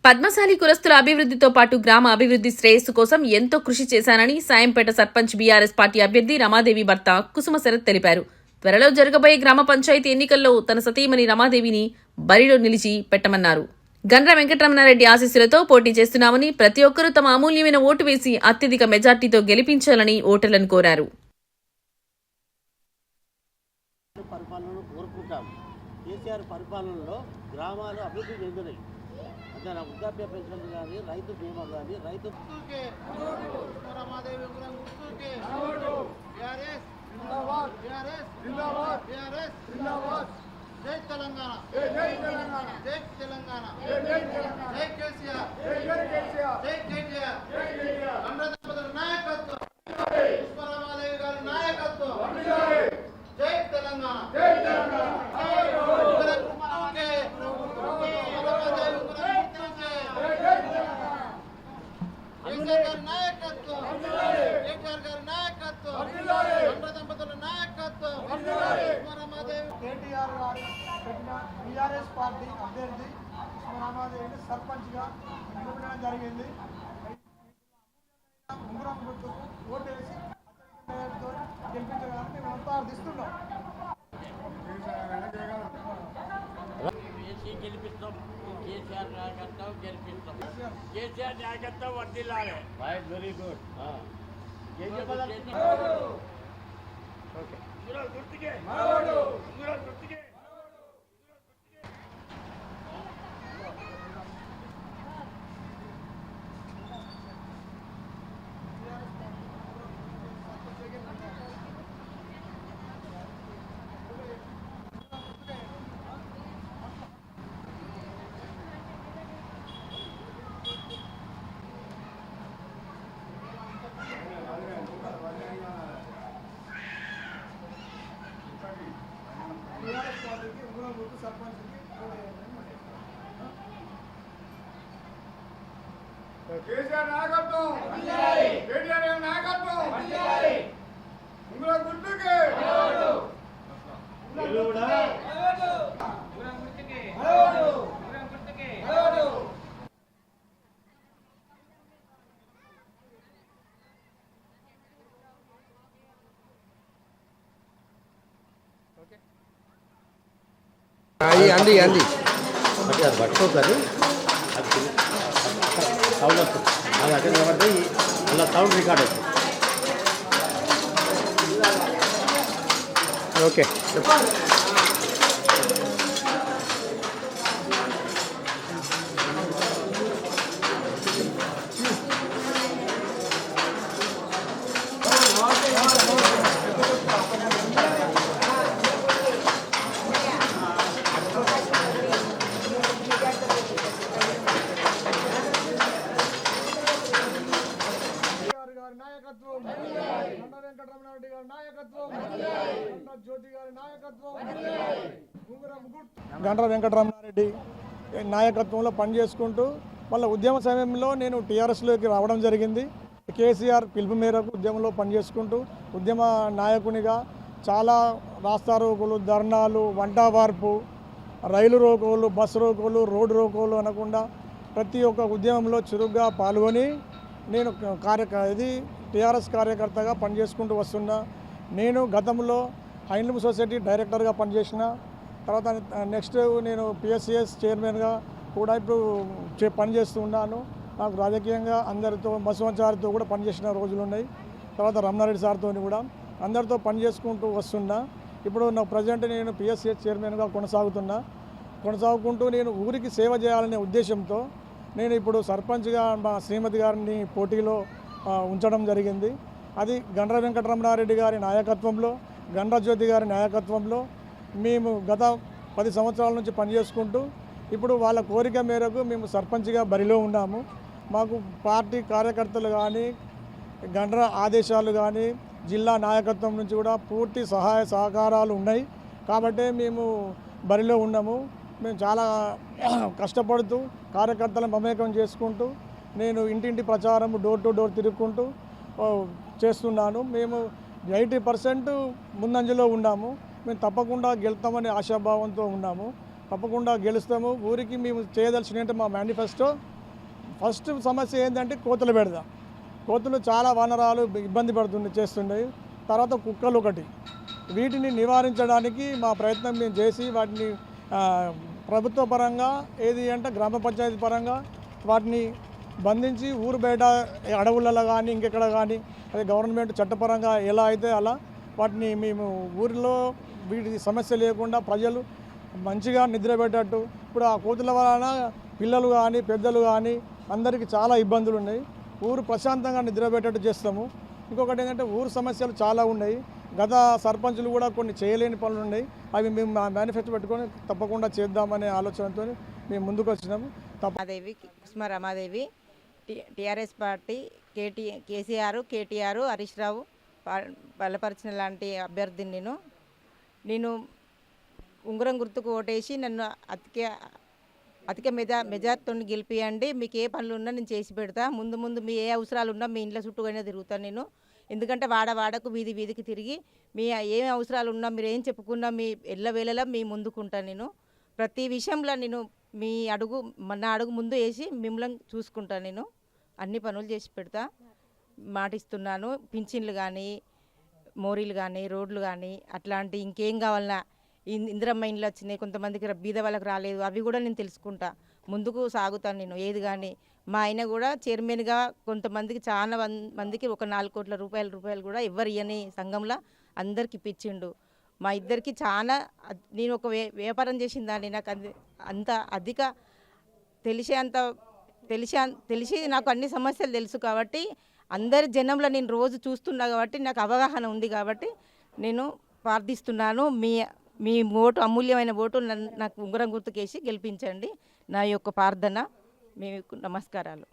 పద్మశాలి కులస్తుల అభివృద్ధితో పాటు గ్రామ అభివృద్ధి శ్రేయస్సు కోసం ఎంతో కృషి చేశానని సాయంపేట సర్పంచ్ బీఆర్ఎస్ పార్టీ అభ్యర్థి రమాదేవి భర్త కుసుమ శరత్ తెలిపారు. త్వరలో జరగబోయే గ్రామ పంచాయతీ ఎన్నికల్లో తన సతీమణి రమాదేవిని బరిలో నిలిచి పెట్టమన్నారు. గండ్ర వెంకటరమణారెడ్డి ఆశీస్సులతో పోటీ చేస్తున్నామని, ప్రతి ఒక్కరూ తమ అమూల్యమైన ఓటు వేసి అత్యధిక మెజార్టీతో గెలిపించాలని ఓటర్లను కోరారు. పరిపాలనలో గ్రామాలు అభివృద్ధి చెందినాయి. అంటే వృద్ధాప్య పెన్షన్ కానీ, రైతు బీమా కానీ, రైతు జై తెలంగాణ, జై తెలంగాణ, జై తెలంగాణ, జై కేసీఆర్, జై కేటీఆర్, నాయకత్వం, రమాదేవి గారి నాయకత్వం, జై తెలంగాణ, జై తెలంగాణ. కేటీఆర్ గారు పెట్టిన బీఆర్ఎస్ పార్టీ అభ్యర్థి రమాదేవిని సర్పంచ్గా నిలబడడం జరిగింది. ఉంగరం గుర్తుకు ఓటేసి గెలిపించడానికి మేము అంతా అర్థిస్తున్నాం. గెలిపిస్తాం, కేసీఆర్ నాయకత్వం గెలిపిస్తాం, కేసీఆర్ నాయకత్వం వర్దిల్లాలి. Very good. ఓకే, గుర్తుకే గుర్తుకే. కేసీఆర్ నాయకత్వం, కేటీఆర్ నాయకత్వం, ఉంగరం గుర్తుకే. అంది అంది అది పట్టుకోకది, సౌండ్ వస్తుంది. అది అక్కడ కాబట్టి అలా సౌండ్ రికార్డ్ అవుతుంది. ఓకే. వెంకటరమణారెడ్డి గారి నాయకత్వం, జ్యోతి గారి నాయకత్వం, గండ్ర వెంకటరమణారెడ్డి నాయకత్వంలో పనిచేసుకుంటూ మళ్ళీ ఉద్యమ సమయంలో నేను టీఆర్ఎస్లోకి రావడం జరిగింది. కేసీఆర్ పిలుపు మేరకు ఉద్యమంలో పనిచేసుకుంటూ ఉద్యమ నాయకునిగా చాలా రాస్తారోకోలు, ధర్నాలు, వంటవార్పు, రైలు రోకోలు, బస్సు రోకోలు, రోడ్డు రోకోలు అనకుండా ప్రతి ఒక్క ఉద్యమంలో చురుగ్గా పాల్గొని నేను ఇది టీఆర్ఎస్ కార్యకర్తగా పనిచేసుకుంటూ వస్తున్నా. నేను గతంలో హైండ్లూమ్ సొసైటీ డైరెక్టర్గా పనిచేసిన తర్వాత నెక్స్ట్ నేను పిఎస్సిఎస్ చైర్మన్గా కూడా ఇప్పుడు పనిచేస్తూ ఉన్నాను. నాకు రాజకీయంగా అందరితో బసవంచారితో కూడా పనిచేసిన రోజులు ఉన్నాయి. తర్వాత రమణారెడ్డి సార్తో కూడా అందరితో పనిచేసుకుంటూ వస్తున్నా. ఇప్పుడు నా ప్రజెంట్ నేను పిఎస్సిఎస్ చైర్మన్గా కొనసాగుకుంటూ నేను ఊరికి సేవ చేయాలనే ఉద్దేశంతో నేను ఇప్పుడు సర్పంచ్గా మా శ్రీమతి గారిని పోటీలో ఉంచడం జరిగింది. అది గండ్ర వెంకటరమణారెడ్డి గారి నాయకత్వంలో, గండ్ర జ్యోతి గారి నాయకత్వంలో మేము గత 10 సంవత్సరాల నుంచి పనిచేసుకుంటూ ఇప్పుడు వాళ్ళ కోరిక మేరకు మేము సర్పంచ్గా బరిలో ఉన్నాము. మాకు పార్టీ కార్యకర్తలు కానీ, గండ్ర ఆదేశాలు కానీ, జిల్లా నాయకత్వం నుంచి కూడా పూర్తి సహాయ సహకారాలు ఉన్నాయి. కాబట్టి మేము బరిలో ఉన్నాము. మేము చాలా కష్టపడుతూ కార్యకర్తలను మమేకం చేసుకుంటూ నేను ఇంటింటి ప్రచారం డోర్ టు డోర్ తిరుగుకుంటూ చేస్తున్నాను. మేము 80% ముందంజలో ఉన్నాము. మేము తప్పకుండా గెలుస్తామనే ఆశాభావంతో ఉన్నాము. తప్పకుండా గెలుస్తాము. ఊరికి మేము చేయదలిచిన మా మేనిఫెస్టో ఫస్ట్ సమస్య ఏంటంటే కోతుల బెడద. కోతులు చాలా వనరాలు ఇబ్బంది చేస్తుండే. తర్వాత కుక్కలు ఒకటి. వీటిని నివారించడానికి మా ప్రయత్నం మేము చేసి వాటిని ప్రభుత్వ పరంగా ఏది అంటే గ్రామ పంచాయతీ పరంగా వాటిని బంధించి ఊరు బయట అడవులలో కానీ ఇంకెక్కడ కానీ అదే గవర్నమెంట్ చట్టపరంగా ఎలా అయితే అలా వాటిని మేము ఊరిలో వీటి సమస్య లేకుండా ప్రజలు మంచిగా నిద్రపెట్టేటట్టు. ఇప్పుడు ఆ కోతుల వలన పిల్లలు కానీ పెద్దలు కానీ అందరికీ చాలా ఇబ్బందులు ఉన్నాయి. ఊరు ప్రశాంతంగా నిద్రపెట్టేట్టు చేస్తాము. ఇంకొకటి ఏంటంటే ఊరు సమస్యలు చాలా ఉన్నాయి. గత సర్పంచులు కూడా కొన్ని చేయలేని పనులు ఉన్నాయి. అవి మేము మా మేనిఫెస్టో పెట్టుకొని తప్పకుండా చేద్దామనే ఆలోచనతో మేము ముందుకు వచ్చినాము. రమాదేవి, కుసుమ రమాదేవి, టీఆర్ఎస్ పార్టీ కేసీఆర్ హరీష్ రావు బలపరిచిన లాంటి అభ్యర్థిని నేను ఉంగరం గుర్తుకు ఓటేసి నన్ను అధిక మెజార్టీతో గెలిపియండి. మీకు ఏ పనులు ఉన్నా నేను చేసి పెడతా. ముందు మీ ఏ అవసరాలు ఉన్నా మీ ఇంట్లో చుట్టూగానే తిరుగుతాను నేను. ఎందుకంటే వాడకు వీధికి తిరిగి మీ ఏం అవసరాలు ఉన్నా మీరు ఏం చెప్పుకున్నా మీ ఎల్లవేళలా మీ ముందుకుంటాను నేను. ప్రతి విషయంలో నేను నా అడుగు ముందు వేసి మిమ్మల్ని చూసుకుంటాను నేను. అన్ని పనులు చేసి పెడతా మాటిస్తున్నాను. పింఛన్లు కానీ మోరీలు కానీ రోడ్లు కానీ అట్లాంటి ఇంకేం కావాలన్నా ఇందిరమ్మ ఇండ్లు వచ్చినాయి, కొంతమందికి బీద వాళ్ళకి రాలేదు, అవి కూడా నేను తెలుసుకుంటా ముందుకు సాగుతాను నేను. ఏది కానీ మా ఆయన కూడా చైర్మన్గా కొంతమందికి చాలా మందికి ఒక 4 కోట్ల రూపాయలు కూడా ఎవరు ఇయ్యని సంఘంలో అందరికి ఇప్పించిండు. మా ఇద్దరికి చాలా నేను ఒక వ్యాపారం చేసిన దాన్ని నాకు అంత అధిక తెలిసి నాకు అన్ని సమస్యలు తెలుసు కాబట్టి అందరి జనంలో నేను రోజు చూస్తున్నా కాబట్టి నాకు అవగాహన ఉంది కాబట్టి నేను ప్రార్థిస్తున్నాను. మీ ఓటు అమూల్యమైన ఓటు నాకు ఉంగరం గుర్తుకేసి గెలిపించండి. నా యొక్క ప్రార్థన. మీకు నమస్కారాలు.